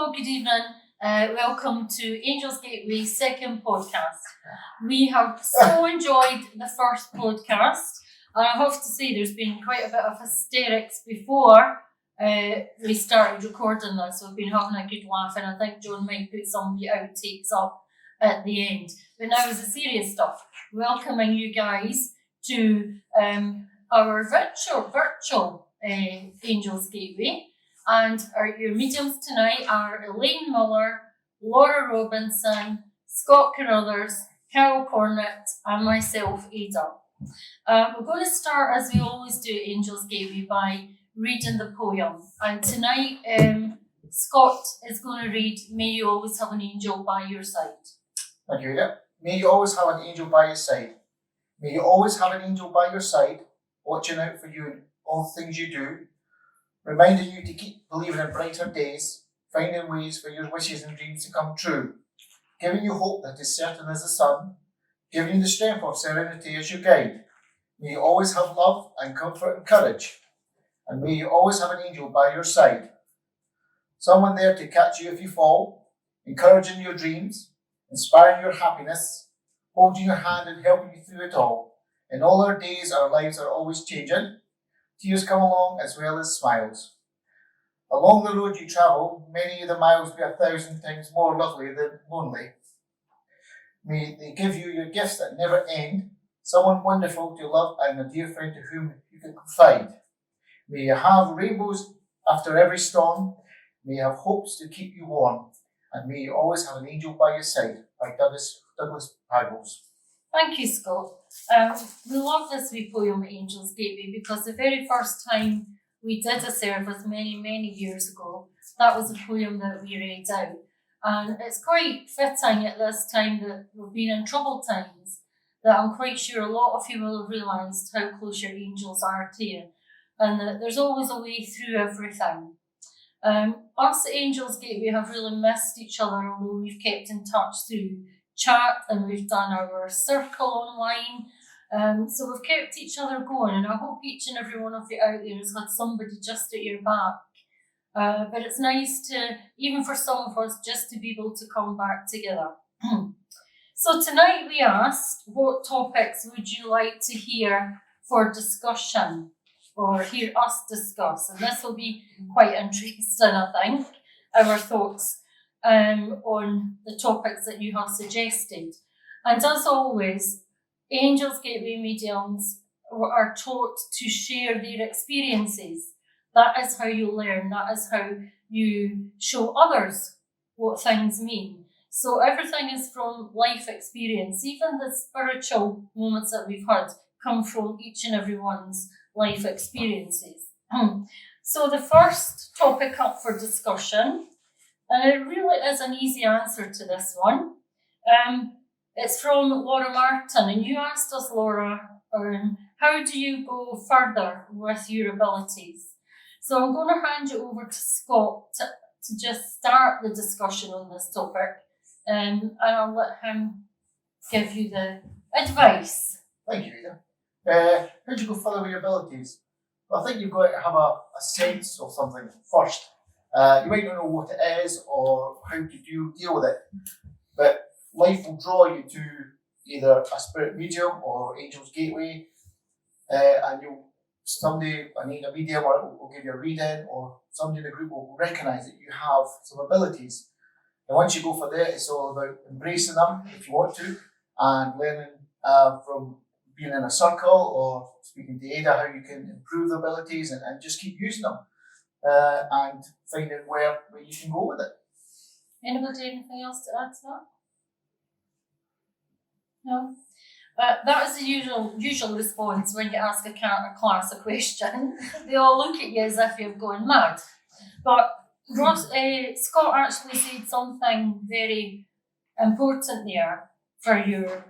Hello, good evening. Welcome to Angels Gateway's second podcast. We have so enjoyed the first podcast, and I have to say there's been quite a bit of hysterics before we started recording this. We've been having a good laugh, and I think John might put some of the outtakes up at the end. But now is the serious stuff. Welcoming you guys to our virtual Angels Gateway. And your mediums tonight are Elaine Millar, Laura Robinson, Scott Carruthers, Carol Cornet, and myself, Ada. We're going to start, as we always do at Angels Gateway, by reading the poem. And tonight, Scott is going to read May You Always Have an Angel by Your Side. Thank you, Ada. May you always have an angel by your side. May you always have an angel by your side, watching out for you in all things you do, reminding you to keep believing in brighter days, finding ways for your wishes and dreams to come true, giving you hope that is certain as the sun, giving you the strength of serenity as your guide. May you always have love and comfort and courage, and may you always have an angel by your side. Someone there to catch you if you fall, encouraging your dreams, inspiring your happiness, holding your hand and helping you through it all. In all our days, our lives are always changing. Tears come along as well as smiles. Along the road you travel, many of the miles be 1,000 times more lovely than lonely. May they give you your gifts that never end, someone wonderful to love and a dear friend to whom you can confide. May you have rainbows after every storm, may you have hopes to keep you warm, and may you always have an angel by your side, by Douglas Pagels. Thank you, Scott. We love this wee poem, Angels Gateway, because the very first time we did a service many years ago, that was a poem that we read out. And it's quite fitting at this time that we've been in troubled times, that I'm quite sure a lot of you will have realised how close your angels are to you, and that there's always a way through everything. Us at Angels Gateway have really missed each other, although we've kept in touch through chat and we've done our circle online. So we've kept each other going, and I hope each and every one of you out there has had somebody just at your back. But it's nice to, even for some of us, just to be able to come back together. So tonight we asked, what topics would you like to hear for discussion, or hear us discuss? And this will be quite interesting, I think, our thoughts on the topics that you have suggested. And as always, Angels Gateway mediums are taught to share their experiences. That is how you learn. That is how you show others what things mean. So everything is from life experience. Even the spiritual moments that we've had come from each and everyone's life experiences. So the first topic up for discussion, and it really is an easy answer to this one. It's from Laura Martin, and you asked us, Laura, how do you go further with your abilities? So I'm going to hand you over to Scott to just start the discussion on this topic, and I'll let him give you the advice. Thank you, Ada. How do you go further with your abilities? Well, I think you've got to have a sense of something first. You might not know what it is or how to deal with it, but life will draw you to either a spirit medium or Angels Gateway, and somebody, a medium, will give you a reading, or somebody in the group will recognise that you have some abilities. And once you go for that, it's all about embracing them if you want to, and learning from being in a circle or speaking to Ada how you can improve the abilities and just keep using them. And finding where you can go with it. Anybody, anything else to add to that? No? That was the usual response when you ask a class a question. They all look at you as if you're going mad. But Scott actually said something very important there for your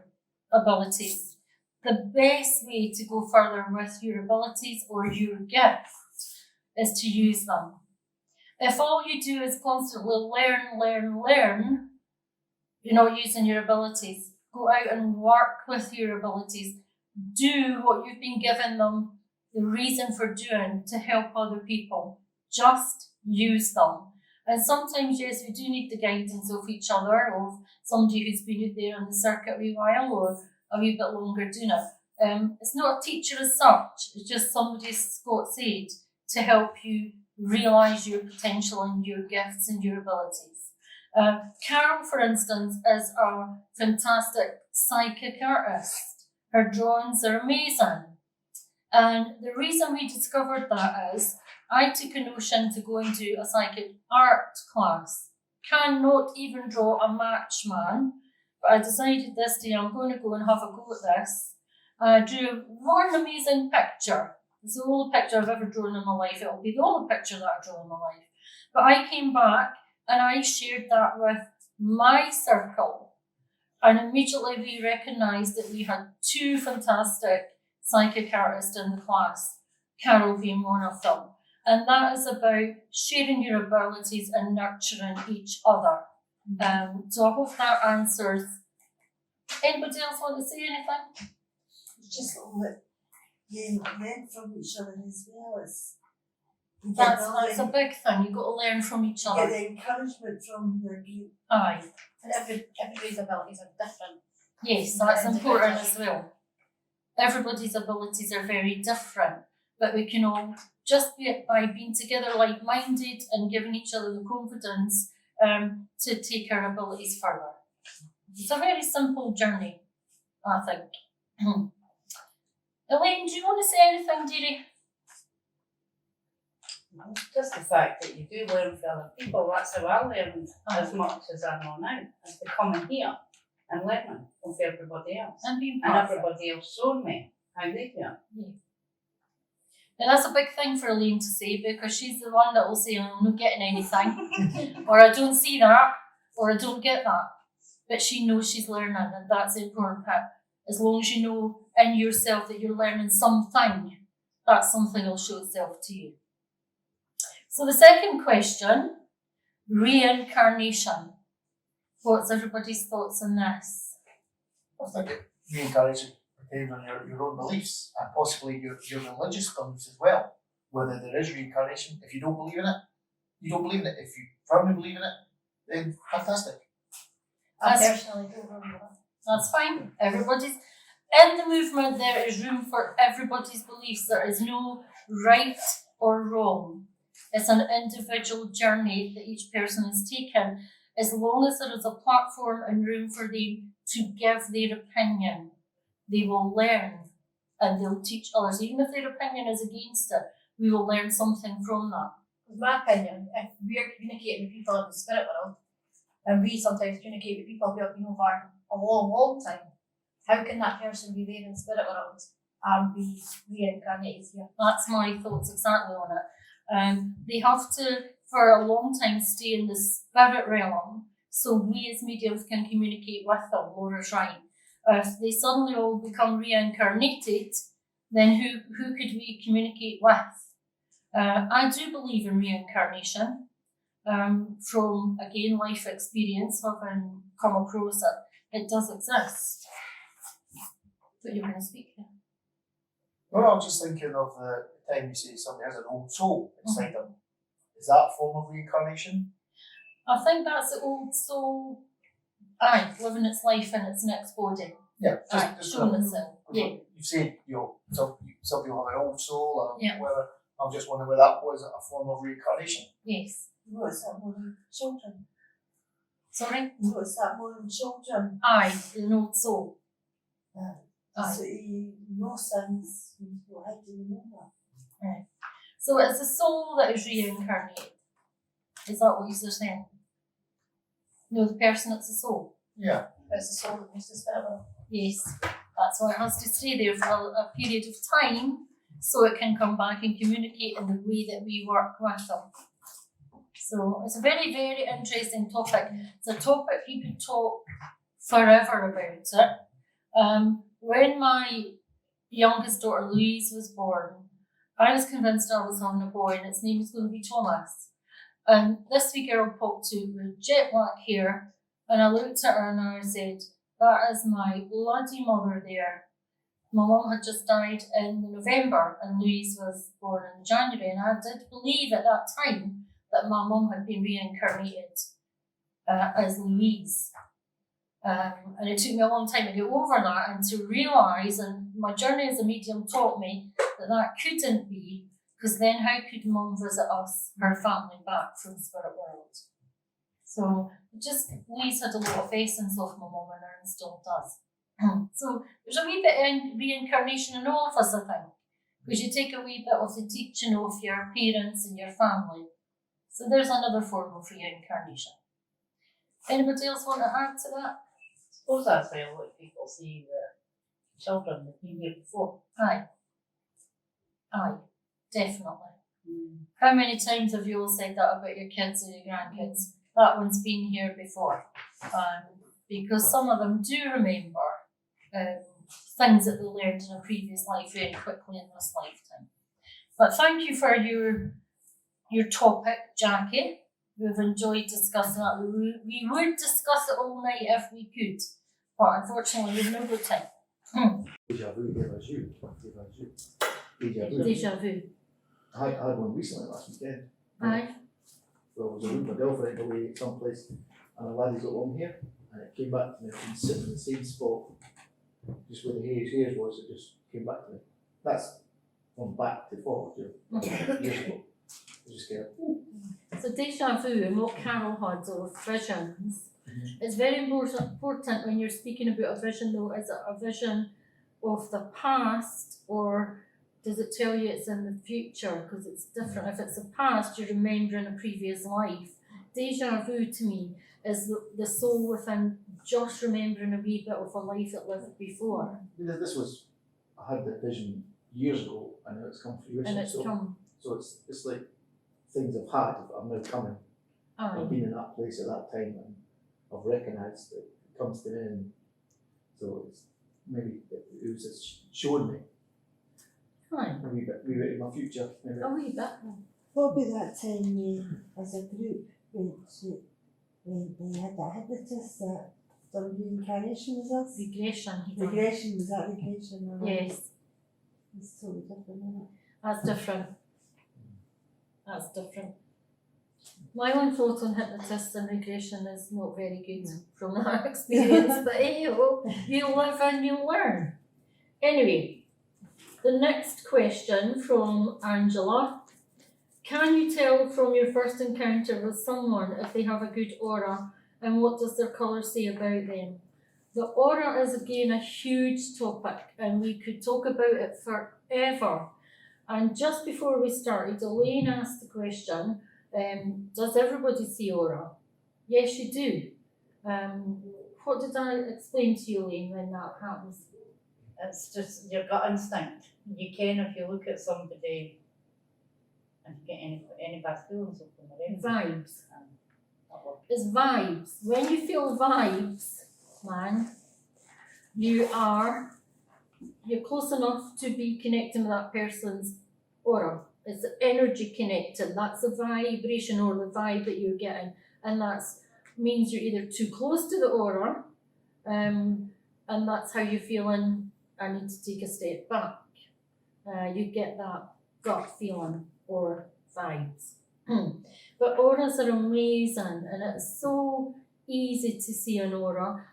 abilities. The best way to go further with your abilities or your gift is to use them. If all you do is constantly learn, you're not using your abilities. Go out and work with your abilities. Do what you've been given them the reason for doing to help other people. Just use them. And sometimes, yes, we do need the guidance of each other, of somebody who's been out there on the circuit a wee while or a wee bit longer doing it. It's not a teacher as such, it's just somebody, as Scott said, to help you realise your potential and your gifts and your abilities. Carol, for instance, is a fantastic psychic artist. Her drawings are amazing. And the reason we discovered that is I took a notion to go and do a psychic art class. Cannot even draw a match, man. But I decided this day I'm going to go and have a go at this. I drew one amazing picture. It's the only picture I've ever drawn in my life. It'll be the only picture that I draw in my life. But I came back and I shared that with my circle. And immediately we recognised that we had two fantastic psychic artists in the class, Carol being one of them. And that is about sharing your abilities and nurturing each other. So I hope that answers. Anybody else want to say anything? It's just what you learn from each other as well. That's a big thing. You've got to learn from each Get other. the encouragement from your group. Aye. And everybody's abilities are different. Yes, that's important as well. Everybody's abilities are very different, but we can all just by being together like-minded and giving each other the confidence to take our abilities further. It's a very simple journey, I think. Elaine, do you want to say anything, dearie? Just the fact that you do learn from other people, that's how I learned as much as I know now, is to coming here and learning from everybody else. And being And part of it. everybody else showed me how they do it. Now that's a big thing for Elaine to say, because she's the one that will say, I'm not getting anything, or I don't see that, or I don't get that. But she knows she's learning, and that's the important part. As long as you know in yourself that you're learning something, that something will show itself to you. So the second question, reincarnation. What's everybody's thoughts on this? I think it re-encourages depending on your own beliefs and possibly your religious beliefs as well. Whether there is reincarnation, if you don't believe in it, you don't believe in it. If you firmly believe in it, then fantastic. I personally don't believe that. That's fine. Everybody's in the movement. There is room for everybody's beliefs. There is no right or wrong. It's an individual journey that each person has taken. As long as there is a platform and room for them to give their opinion, they will learn and they'll teach others. Even if their opinion is against it, we will learn something from that. In my opinion, if we're communicating with people in the spirit world, and we sometimes communicate with people who have been over a long, long time, how can that person be there in the spirit world and be reincarnated here? That's my thoughts exactly on it. They have to, for a long time, stay in the spirit realm so we as mediums can communicate with them. Laura's right. If they suddenly all become reincarnated, then who could we communicate with? I do believe in reincarnation. From, again, life experience, having come across it, it does exist. But you're going to speak here. Well, I was just thinking of the time you say somebody has an old soul inside them. Is that a form of reincarnation? I think that's the old soul, living its life in its next body. Yeah, Showing itself. Yeah. You've said, some people have an old soul or Yeah. whatever. I'm just wondering whether that was a form of reincarnation. Yes. What's that more than children? Sorry? What's that more than children? An old soul. So you know things, how do you know that? So it's a soul that is reincarnated. Is that what you're saying? No, the person, it's a soul. Yeah. It's the soul that moves the spirit world. Yes. That's why it has to stay there for a period of time so it can come back and communicate in the way that we work with them. So it's a very, very interesting topic. It's a topic you could talk forever about it. When my youngest daughter Louise was born, I was convinced I was having a boy and its name was going to be Thomas. And this wee girl popped out with jet black hair, and I looked at her and I said, that is my bloody mother there. My mum had just died in November and Louise was born in January, and I did believe at that time that that my mum had been reincarnated as Louise. And it took me a long time to get over that and to realise, and my journey as a medium taught me that that couldn't be, because then how could Mum visit us, her family, back from the spirit world? So just Louise had a lot of essence of my mum and her and still does. So there's a wee bit in reincarnation in all of us, I think, because you take a wee bit of the teaching of your parents and your family. So there's another form of reincarnation. Anybody else want to add to that? I suppose that's why a lot of people see the children that been here before. Aye, definitely. How many times have you all said that about your kids or your grandkids? That one's been here before. Because some of them do remember things that they learned in a previous life very quickly in this lifetime. But thank you for your topic, Jackie. We've enjoyed discussing that. We would discuss it all night if we could, but unfortunately we've no good time. Déjà vu, déjà vu, déjà vu. Deja vu. I had one recently last weekend. Aye. Well, I was with my girlfriend away someplace, and a lady's got home here, and it came back to me, and sitting in the same spot, just where the hairs was, it just came back to me. That's from back to forward, years ago. I just get, So deja vu and what Carol had or visions, it's very important when you're speaking about a vision though, is it a vision of the past or does it tell you it's in the future? Because it's different. If it's the past, you're remembering a previous life. Deja vu to me is the soul within just remembering a wee bit of a life it lived before. this was, I had the vision years ago, and now it's come to fruition. And it's come. So it's like things I've had, I'm now coming. I've Aye. been in that place at that time, and I've recognised that it comes to an end. So it's maybe it was just showing me Aye. a wee bit in my future. Maybe. A wee bit. What about that time we, as a group, we had that hypnotist that done reincarnation with us? Regression. He done. Regression, was that regression? Or Yes, It's totally different, isn't it? that's different. That's different. My own thought on hypnotists and regression is not very good from that experience, but hey, you live and you learn. Anyway, the next question from Angela. Can you tell from your first encounter with someone if they have a good aura and what does their colour say about them? The aura is again a huge topic and we could talk about it forever. And just before we started, Elaine asked the question, does everybody see aura? Yes, you do. What did I explain to you, Elaine, when that happens? It's just your gut instinct. You can, if you look at somebody and you get any bad feelings of them or anything. Vibes. That works. It's vibes. When you feel vibes, man, you're close enough to be connecting with that person's aura. It's energy connected. That's the vibration or the vibe that you're getting. And that means you're either too close to the aura, and that's how you're feeling, I need to take a step back. You get that gut feeling or vibes. But auras are amazing and it's so easy to see an aura.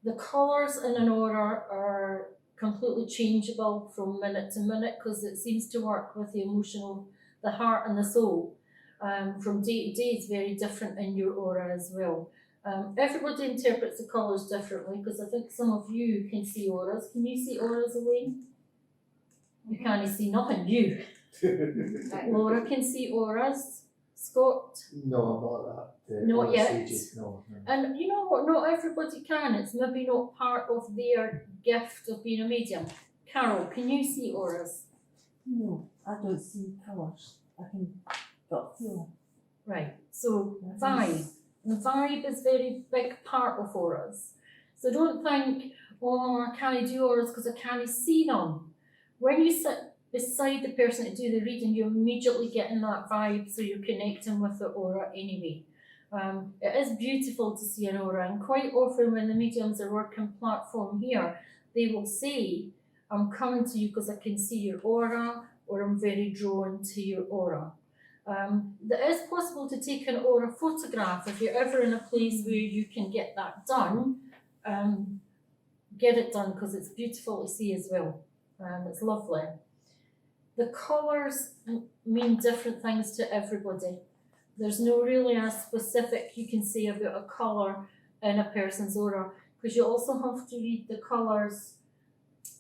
The colours in an aura are completely changeable from minute to minute because it seems to work with the emotional, the heart and the soul. From day to day it's very different in your aura as well. Everybody interprets the colours differently because I think some of you can see auras. Can you see auras, Elaine? You can't see nothing, you. Laura can see auras. Scott? No, I'm not that. Not yet. Stages, no. And you know what, not everybody can. It's maybe not part of their gift of being a medium. Carol, can you see auras? No, I don't see colours. I can gut feel. Right, so vibe. The vibe is a very big part of auras. So don't think, oh, I can't do auras because I can't see them. When you sit beside the person to do the reading, you're immediately getting that vibe, so you're connecting with the aura anyway. It is beautiful to see an aura, and quite often when the mediums are working platform here, they will say, I'm coming to you because I can see your aura, or I'm very drawn to your aura. It is possible to take an aura photograph if you're ever in a place where you can get that done. Get it done because it's beautiful to see as well. It's lovely. The colours mean different things to everybody. There's no really a specific you can say about a colour in a person's aura, because you also have to read the colours,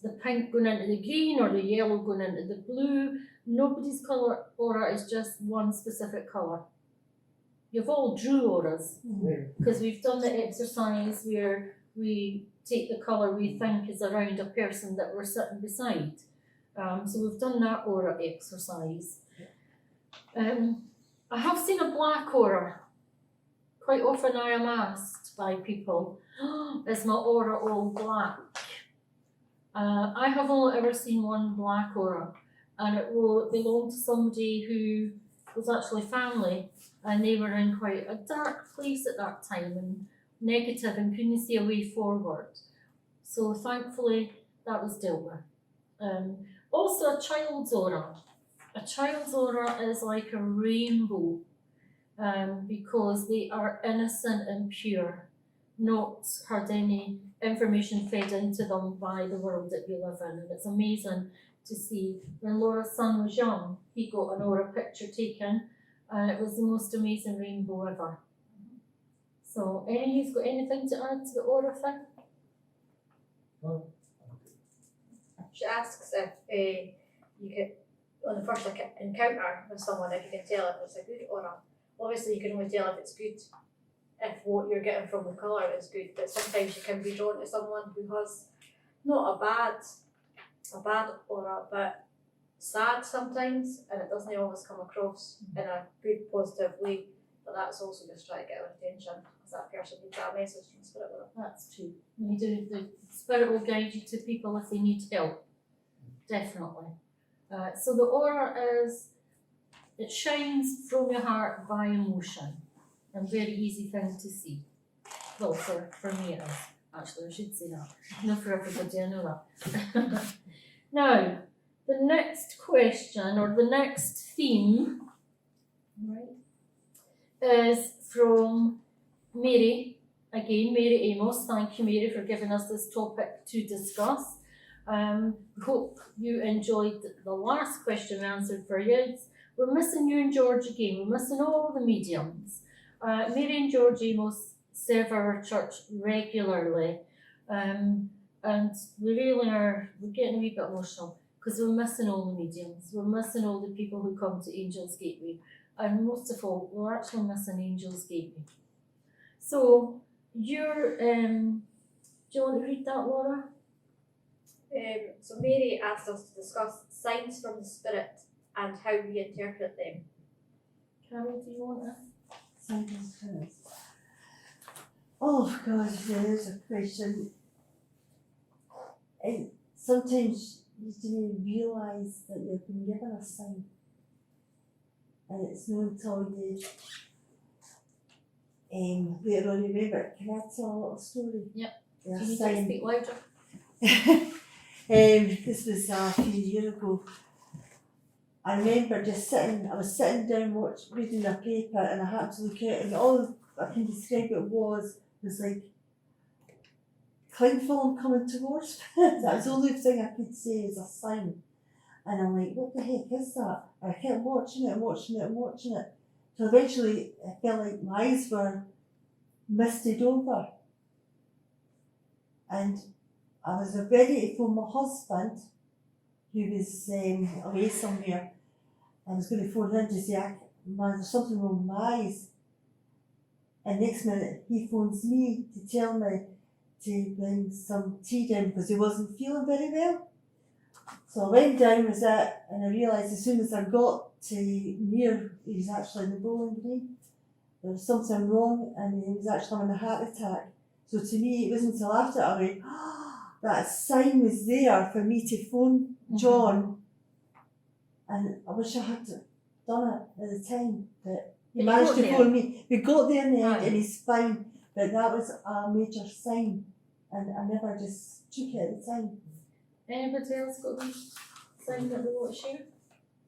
the pink going into the green or the yellow going into the blue. Nobody's colour aura is just one specific colour. You've all drew auras, because we've done the exercise where we take the colour we think is around a person that we're sitting beside. So we've done that aura exercise. I have seen a black aura. Quite often I am asked by people, is my aura all black? I have only ever seen one black aura, and it belonged to somebody who was actually family, and they were in quite a dark place at that time and negative and couldn't see a way forward. So thankfully that was dealt with. Also a child's aura. A child's aura is like a rainbow, because they are innocent and pure, not had any information fed into them by the world that we live in. And it's amazing to see. When Laura's son was young, he got an aura picture taken, and it was the most amazing rainbow ever. So, any of you's got anything to add to the aura thing? She asks if you could, on the first encounter with someone, if you can tell if it's a good aura. Obviously, you can only tell if it's good if what you're getting from the colour is good, but sometimes you can be drawn to someone who has not a bad aura, but sad sometimes, and it doesn't always come across in a good, positive way. But that's also just trying to get our attention, because that person needs that message from spirit with them. That's true. The spirit will guide you to people if they need help. Definitely. So the aura it shines from your heart by emotion, and very easy thing to see. Well, for me it is. Actually, I should say that. Not for everybody, I know that. Now, the next question, or the next theme, right, is from Mary. Again, Mary Amos. Thank you, Mary, for giving us this topic to discuss. Hope you enjoyed the last question we answered for you. We're missing you and George again. We're missing all the mediums. Mary and George Amos serve our church regularly, and we really are. We're getting a wee bit emotional because we're missing all the mediums. We're missing all the people who come to Angel's Gateway, and most of all, we're actually missing Angel's Gateway. So you're. Do you want to read that, Laura? So Mary asked us to discuss signs from the spirit and how we interpret them. Carol, do you want to? Sometimes. Oh gosh, there's a question. And sometimes you didn't realise that you've been given a sign, and it's not until you later on you remember. Can I tell a little story? Yep. Yeah, You need to speak louder. This was a few years ago. I remember I was sitting down reading a paper, and I had to look out, and all I can describe it was like cling film coming towards me. That's the only thing I could say is a sign. And I'm like, what the heck is that? I kept watching it. So eventually I felt like my eyes were misted over. And I was ready to phone my husband, who was away somewhere. I was going to phone him to say, man, there's something wrong with my eyes. And next minute he phones me to tell me to bring some tea down because he wasn't feeling very well. So I went down with it, and I realised as soon as I got to near, he was actually in the bowling green, there was something wrong, and he was actually having a heart attack. So to me, it wasn't until after I went, that sign was there for me to phone John, and I wish I had done it at the time, but he managed to phone me. We got there in the end, and he's fine, but that was a major sign, and I never just took it at the time. Anybody else got any sign that they want to share?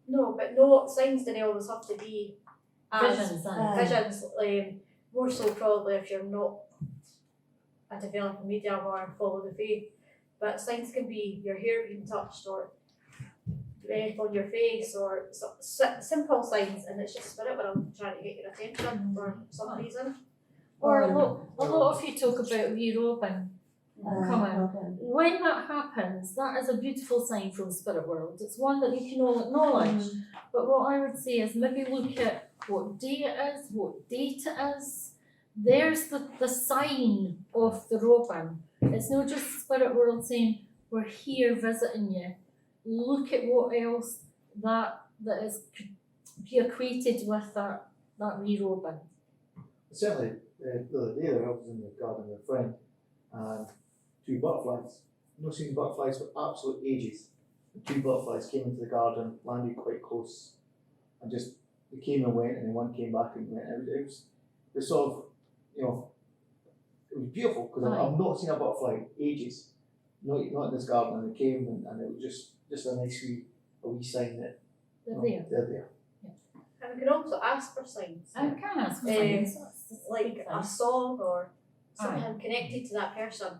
No, but no, signs don't always have to be as Visions, visions, more so probably if you're not a developing medium or follow the faith. But signs can be your hair being touched or on your face or simple signs, and it's just spirit world trying to get your attention for some reason. Or a lot of you talk about wee Robin coming. Robin. When that happens, that is a beautiful sign from spirit world. It's one that you can all acknowledge. But what I would say is maybe look at what day it is, what date it is. There's the sign of the Robin. It's not just spirit world saying we're here visiting you. Look at what else that is equated with that wee Robin. Certainly, the other day there, I was in the garden with a friend, and two butterflies. Not seen butterflies for absolute ages. The two butterflies came into the garden, landed quite close, and just they came and went, and then one came back and went. It was sort of, you know, it was beautiful because I've not seen a butterfly in ages. Not in this garden, and they came and it was just a nice wee sign that They're there. they're there. And we can also ask for signs. I can ask for signs. Like a song or something Aye. connected to that person,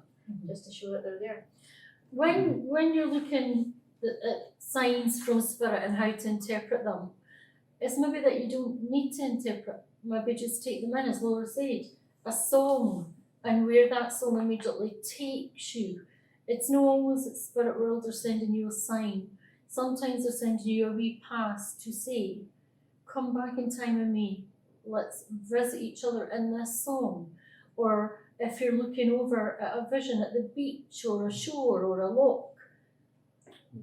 just to show that they're there. When you're looking at signs from spirit and how to interpret them, it's maybe that you don't need to interpret. Maybe just take them in, as Laura said, a song, and where that song immediately takes you. It's not always that spirit world are sending you a sign. Sometimes they're sending you a wee pass to say, come back in time with me. Let's visit each other in this song. Or if you're looking over at a vision at the beach or a shore or a loch,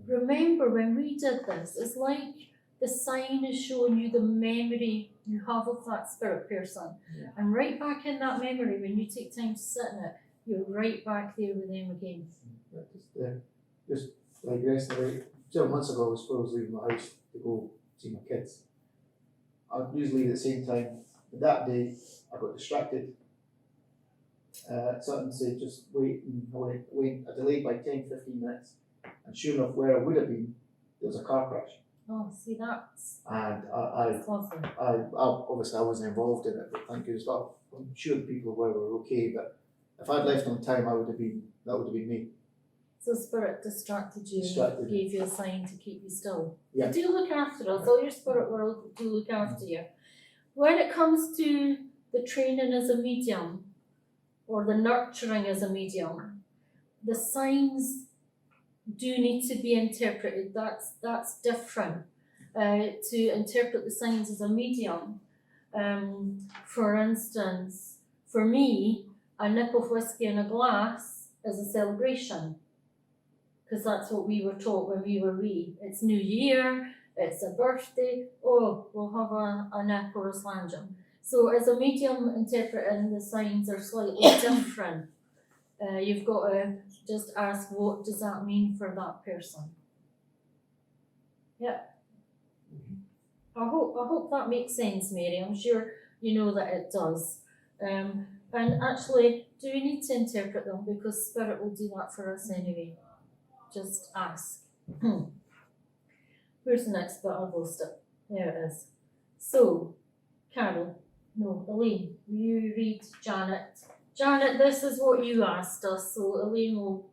remember when we did this, it's like the sign is showing you the memory you have of that spirit person. Yeah. And right back in that memory, when you take time to sit in it, you're right back there with them again. Just like yesterday, several months ago, I was supposed to leave my house to go see my kids. I'd usually leave at the same time, but that day I got distracted. Something said just wait, and I delayed by 10-15 minutes, and sure enough, where I would have been, there was a car crash. Oh, see, that's And lovely. I obviously I wasn't involved in it, but thank goodness, well, I'm sure the people who were okay, but if I'd left on time, that would have been me. So spirit distracted you Distracted. and gave you a sign to keep you still. Yeah. They do look after us, all your spirit world do look after you. When it comes to the training as a medium, or the nurturing as a medium, the signs do need to be interpreted. That's different. To interpret the signs as a medium. For instance, for me, a nip of whiskey in a glass is a celebration. Because that's what we were taught when we were wee. It's New Year, it's a birthday, oh, we'll have a nip or a slanging. So as a medium interpreting, the signs are slightly different. You've got to just ask, what does that mean for that person? Yeah. I hope that makes sense, Mary. I'm sure you know that it does. And actually, do we need to interpret them? Because Spirit will do that for us anyway. Just ask. Where's the next bit? I've lost it. There it is. So, Elaine, will you read Janet? Janet, this is what you asked us, so Elaine will.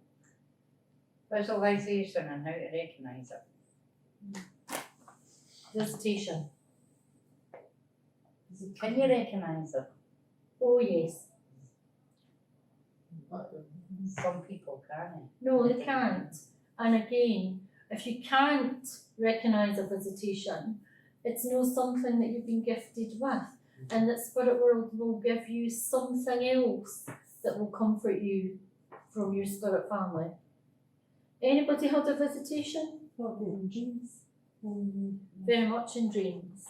Visualisation and how to recognise it. Visitation. Can you recognise it? Oh, yes. Some people can't. No, they can't. And again, if you can't recognise a visitation, it's not something that you've been gifted with. And that Spirit World will give you something else that will comfort you from your spirit family. Anybody had a visitation? What about in dreams? Very much in dreams.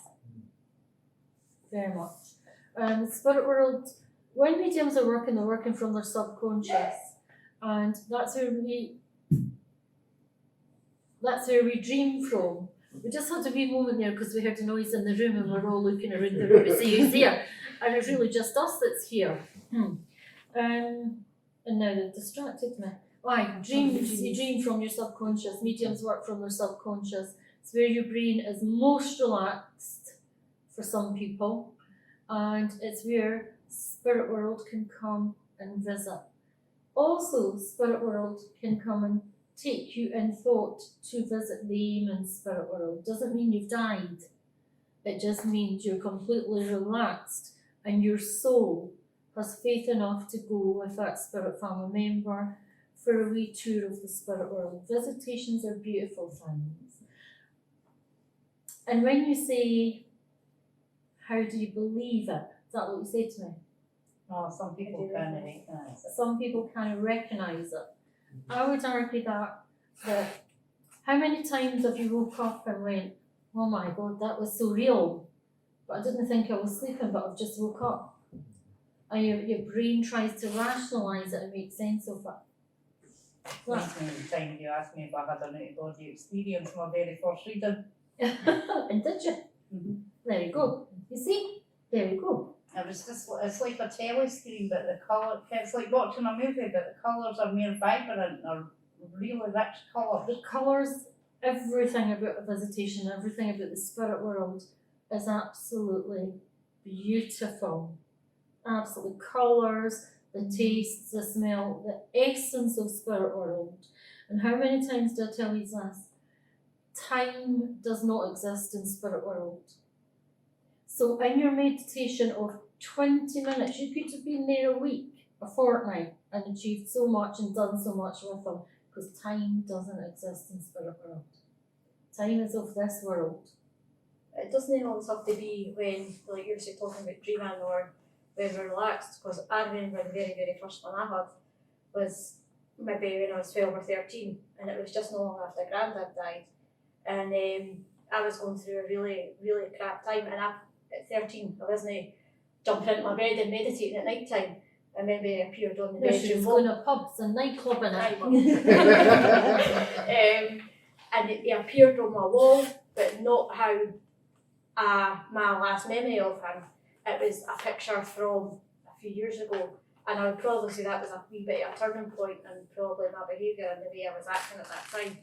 Very much. Spirit World, when mediums are working, they're working from their subconscious. And that's where we dream from. We just had a wee moment there because we heard a noise in the room and we're all looking around the room to see who's there. And it's really just us that's here. And now they've distracted me. Why? You dream from your subconscious. Mediums work from their subconscious. It's where your brain is most relaxed for some people, and it's where spirit world can come and visit. Also, spirit world can come and take you in thought to visit the aim in spirit world. Doesn't mean you've died. It just means you're completely relaxed and your soul has faith enough to go with that spirit family member for a wee tour of the spirit world. Visitations are beautiful things. And when you say, how do you believe it? Is that what you said to me? Oh, some people can't recognise it. Some people kind of recognise it. I would argue that how many times have you woke up and went, oh my God, that was so real, but I didn't think I was sleeping, but I've just woke up. And your brain tries to rationalise it and make sense of it. Last time you asked me if I had an out-of-body experience my very first reading. And did you? Mhm. There you go. You see? There you go. It was just, it's like a telly screen, but the colour, it's like watching a movie, but the colours are more vibrant or really rich colours. The colours, everything about a visitation, everything about the spirit world is absolutely beautiful. Absolutely. Colours, the tastes, the smell, the essence of spirit world. And how many times do I tell you this? Time does not exist in spirit world. So in your meditation of 20 minutes, you could have been there a week, a fortnight, and achieved so much and done so much with them, because time doesn't exist in spirit world. Time is of this world. It doesn't always have to be when, like you're talking about dreaming or when we're relaxed, because I remember the very, very first one I had was maybe when I was 12 or 13, and it was just not long after Granddad died. And I was going through a really, really crap time, and at 13, I wasn't jumping into my bed and meditating at night time. And maybe I appeared on the There she bedroom was wall. going to pubs and nightclubbing And it appeared on my wall, but not how my last memory of him. It was a picture from a few years ago, and I would probably say that was a wee bit of a turning point in probably my behaviour and the way I was acting at that time.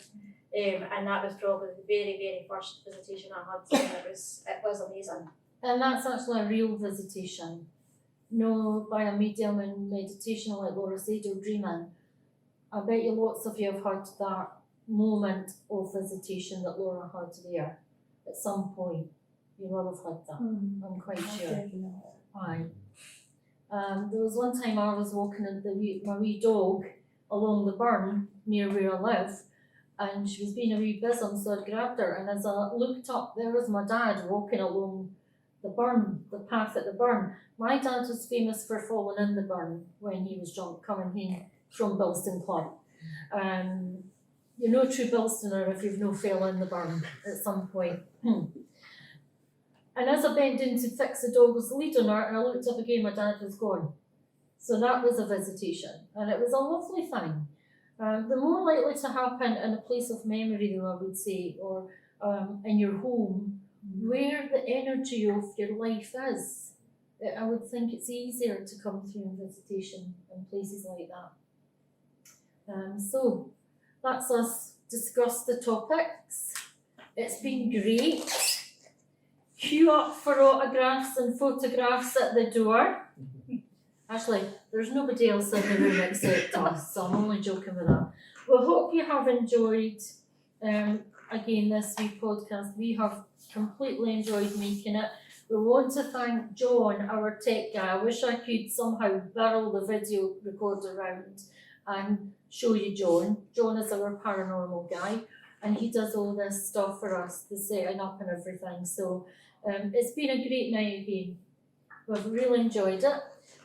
And that was probably the very, very first visitation I had, and it was amazing. And that's actually a real visitation. No, by a medium in meditation like Laura said, or dreaming. I bet you lots of you have had that moment of visitation that Laura had there at some point. You will have had that, I'm quite sure. Aye. There was one time I was walking my wee dog along the burn near where I live, and she was being a wee bizzum, so I grabbed her, and as I looked up, there was my dad walking along the burn, the path at the burn. My dad was famous for falling in the burn when he was drunk coming home from Bilston Club. You're no true Bilstoner if you've no fell in the burn at some point. And as I bent in to fix the dog's lead on her, and I looked up again, my dad was gone. So that was a visitation, and it was a lovely thing. The more likely to happen in a place of memory, though, I would say, or in your home, where the energy of your life is. I would think it's easier to come through in visitation in places like that. So that's us discussed the topics. It's been great. Queue up for autographs and photographs at the door. Actually, there's nobody else in the room except us, so I'm only joking with that. We hope you have enjoyed, again, this week's podcast. We have completely enjoyed making it. We want to thank John, our tech guy. I wish I could somehow barrel the video recorder around and show you John. John is our paranormal guy, and he does all this stuff for us, the setting up and everything. So it's been a great night again. We've really enjoyed it.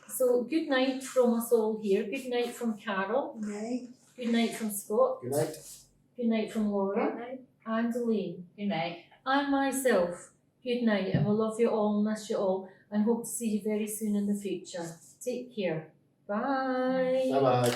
So good night from us all here. Good night from Carol. Night. Good night from Scott. Good night. Good night from Laura. Good night. And Elaine. Good night. And myself. Good night, and we love you all, miss you all, and hope to see you very soon in the future. Take care. Bye. Bye bye.